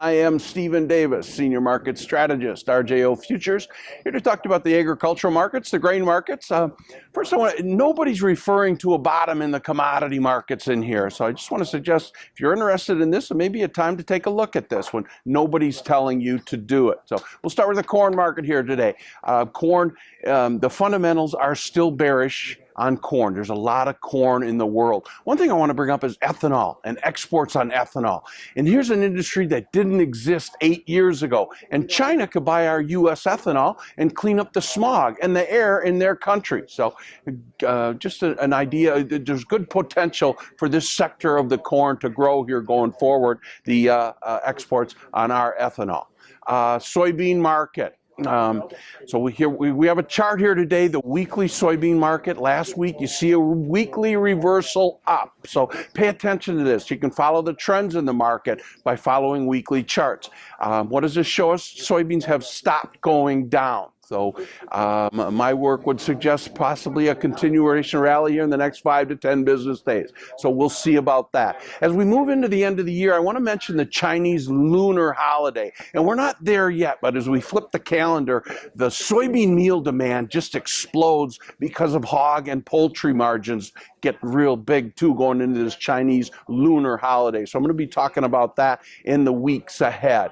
I am Stephen Davis, Senior Market Strategist, RJO Futures, here to talk about the agricultural markets, the grain markets. First, nobody's referring to a bottom in the commodity markets in here, so I just want to suggest if you're interested in this, it may be a time to take a look at this when nobody's telling you to do it. So we'll start with the corn market here today. Corn, the fundamentals are still bearish on corn. There's a lot of corn in the world. One thing I want to bring up is ethanol and exports on ethanol. And here's an industry that didn't exist 8 years ago. And China could buy our U.S. ethanol and clean up the smog and the air in their country. So just an idea, there's good potential for this sector of the corn to grow here going forward, the exports on our ethanol. Soybean market. So we have a chart here today, the weekly soybean market. Last week, you see a weekly reversal up. So pay attention to this. You can follow the trends in the market by following weekly charts. What does this show us? Soybeans have stopped going down. So my work would suggest possibly a continuation rally here in the next 5 to 10 business days. So we'll see about that. As we move into the end of the year, I want to mention the Chinese Lunar holiday. And we're not there yet, but as we flip the calendar, the soybean meal demand just explodes because of hog and poultry margins get real big too going into this Chinese Lunar holiday. So I'm going to be talking about that in the weeks ahead.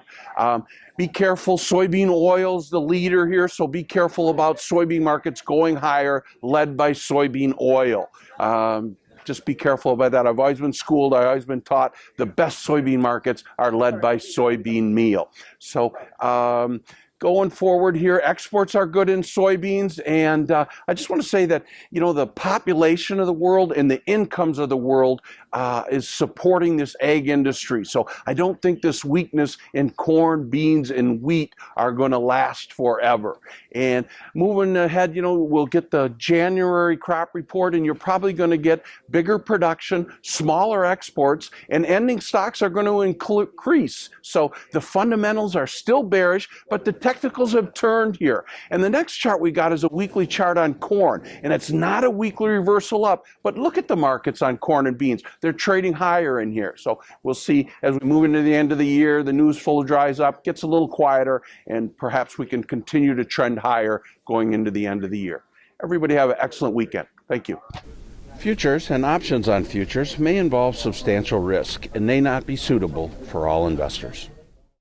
Be careful, soybean oil's the leader here, so be careful about soybean markets going higher, led by soybean oil. Just be careful about that. I've always been schooled, I've always been taught the best soybean markets are led by soybean meal. So going forward here, exports are good in soybeans, and I just want to say that, you know, the population of the world and the incomes of the world is supporting this ag industry. So I don't think this weakness in corn, beans, and wheat are going to last forever. And moving ahead, you know, we'll get the January crop report, and you're probably going to get bigger production, smaller exports, and ending stocks are going to increase. So the fundamentals are still bearish, but the technicals have turned here. And the next chart we got is a weekly chart on corn, and it's not a weekly reversal up, but look at the markets on corn and beans. They're trading higher in here. So we'll see as we move into the end of the year, the news flow dries up, gets a little quieter, and perhaps we can continue to trend higher going into the end of the year. Everybody have an excellent weekend. Thank you. Futures and options on futures may involve substantial risk and may not be suitable for all investors.